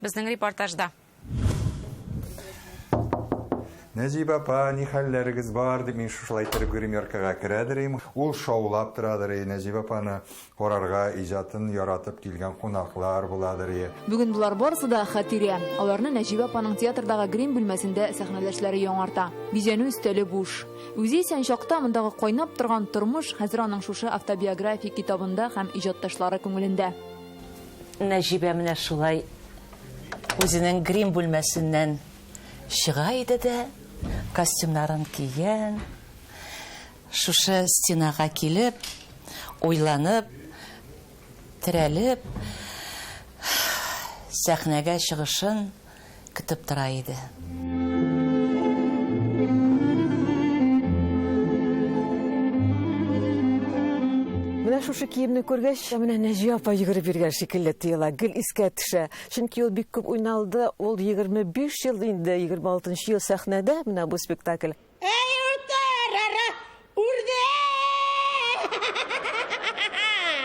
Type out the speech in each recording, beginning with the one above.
Безнең репортажда. Нәҗип апа, ни хәлләрегез бар дип мин шулай итеп гримеркага керәдерим. Ул шаулап торадыр. Нәҗип апаны карарга иҗатын яратып килгән кунаклар буладыр. Бүген булар барысы да хатирә. Аларны Нәҗип апаның театрдагы грим бүлмәсендә сәхнәләшләре яңарта. Бизәнү өстәле буш. Үзе исән чакта мондагы кайнап торган тормыш хәзер аның шушы автобиографик китабында һәм иҗатташлары күңелендә. Нәҗибә менә шулай үзенең грим бүлмәсеннән чыга иде дә, костюмнарын кигән, шушы стенага килеп, уйланып, терәлеп, сәхнәгә чыгышын көтеп тора иде. Менә шушы киемне күргәч, менә Нәҗип апа йөгереп биргән шикелле тоела. Гел искә төшә. Чөнки ул бик күп уйналды. Ул 25 ел инде, 26 ел сәхнәдә менә бу спектакль.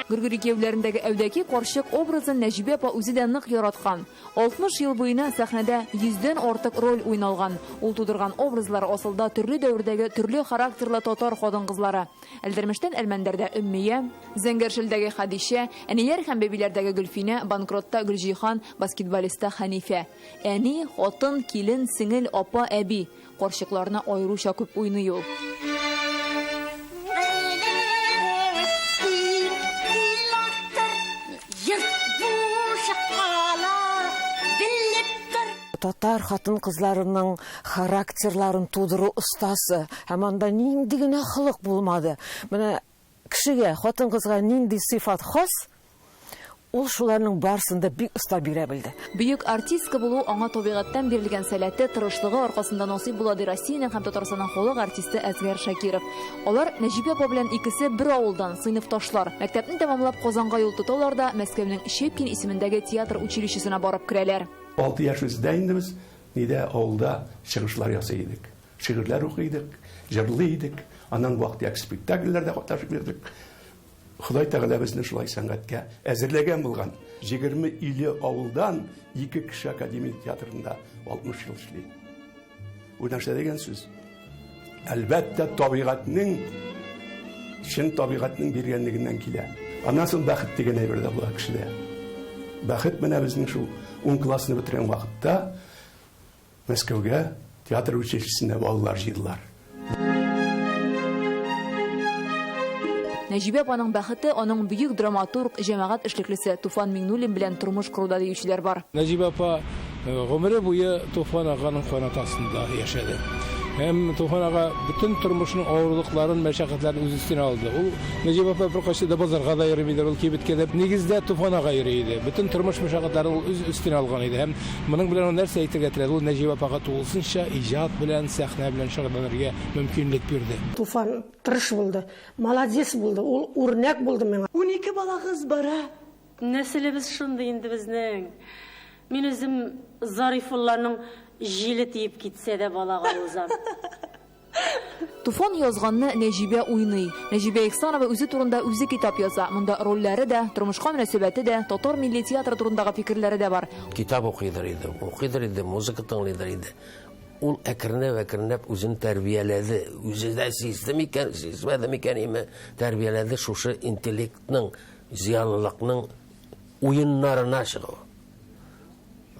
Гөргүри киевләрендәге әүдәки карчык образын Нәҗип апа үзе дә нык яраткан. 60 ел буена сәхнәдә 100дән артык роль уйналган. Ул тудырган образлар асылда төрле дәвердәге төрле характерлы татар хатын-кызлары. Әлдермештән Әлмәндәрдә Өммия, Зәңгәршелдәге Хадишә, әниләр һәм бәбиләрдәге Гөлфинә, Банкротта Гөлҗихан, баскетболистта Хәнифә. Әни, хатын, килен, сеңел, апа, әби. Карчыкларны аеруча күп уйный ул. Татар хатын-кызларының характерларын тудыру остасы. Һәм анда нинди генә хылык булмады. Менә кешегә, хатын-кызга нинди сыйфат хас, ул шуларның барсында бик оста бирә белде. Бөек артистка булу аңа табигатьтән бирелгән сәләте, тырышлыгы аркасында насыйп була ди Россиянең һәм Татарстанның халык артисты Әсгәр Шакиров. Алар Нәҗип апа белән икесе бер авылдан, сыйныфташлар. Мәктәпне тәмамлап Казанга юл тоталар да Мәскәүнең Щепкин исемендәге театр училищесына барып керәләр. 6 яш үздә инде без, нидә авылда чыгышлар ясый идек. Шигырьләр укый идек, җырлый идек, аннан вакыт спектакльләрдә катнашып бирдек. Худай Тәгалә безне шулай сәнгатькә әзерләгән булган. 20-50 авылдан 2 кеше академик театрында 60 ел эшли. Бу нәрсә дигән сүз? Әлбәттә табигатьнең, чын табигатьнең биргәнлегеннән килә. Аннан соң бәхет дигән әйбер дә була кешедә. Бәхет менә безнең шул 10 классны бетергән вакытта Мәскәүгә театр училищесенә балалар җыйдылар. Нәҗип апаның бәхете аның бөек драматург, җәмәгать эшлеклесе Туфан Миңнуллин белән тормыш коруда диючеләр бар. Нәҗип апа гомере буе Туфан аганың канатасында яшәде. Һәм Туфан ага бүтән тормышның авырлыкларын, мәшәкатьләрен үз өстенә алды. Ул Нәҗип апа бер кайчы да базарга да йөрми иде, ул кибеткә дә нигездә Туфан ага йөри иде. Бүтән тормыш мәшәкатьләрен ул үз өстенә алган иде. Һәм моның белән нәрсә әйтергә теләде? Ул Нәҗип апага тулысынча иҗат белән, сәхнә белән шөгыльләнергә мөмкинлек бирде. Туфан тырыш булды, молодец булды, ул үрнәк булды миңа. 12 балагыз бара. Нәселебез шундый инде безнең. Мин үзем Зарифулланың җиле тиеп китсә дә балага узам. Туфан язганны Нәҗибә уйный. Нәҗибә Ихсанова үзе турында үзе китап яза. Монда рольләре дә, тормышка мөнәсәбәте дә, татар милли театры турындагы фикерләре дә бар. Китап укыйдыр иде, музыка тыңлыйдыр иде. Ул әкренләп үзен тәрбияләде. Үзе дә сизмәде микән, тәрбияләде шушы интеллектның, зиялылыкның уеннарына чыгу.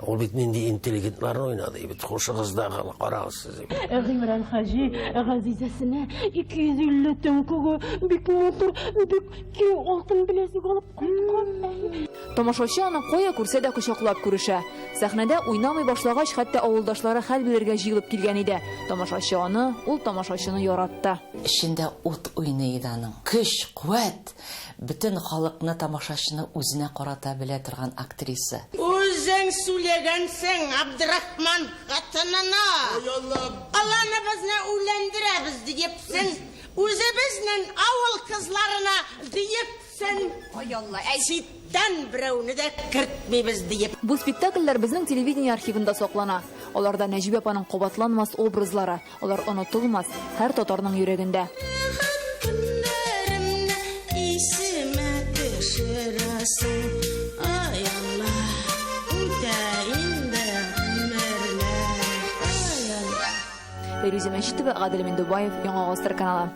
Ул бит нинди интеллигентларны уйнады, бит хушыгыздагы карагыз. Гыймран Хаҗи Газизәсенә 250 тәңкәгә бик матур, бик киң алтын беләзек алып кайткан. Тамашачы аны кая күрсә дә кочаклап күрешә. Сәхнәдә уйнамый башлагач, хәтта авылдашлары хәл белергә җыелып килгән иде. Тамашачы аны, ул тамашачыны яратты. Эчендә ут уйный иде аның. Көч, куәт, бөтен халыкны, тамашачыны үзенә карата белә торган актриса. Үзең сөйләгәнсең, Абдрахман хатынына. Алланы безне үләндерәбез диепсең, үзебезнең авыл кызларына диепсең. Ой Алла, әйтән берәүне дә кертмибез диеп. Бу спектакльләр безнең телевидение архивында саклана. Аларда Нәҗип апаның кабатланмас образлары, алар онытылмас һәр татарның йөрәгендә. Исемә төшерәсең, ай Алла, үтә Фәрүзә Мәчитова, Гадел Мендубаев, Яңа Гасыр каналы.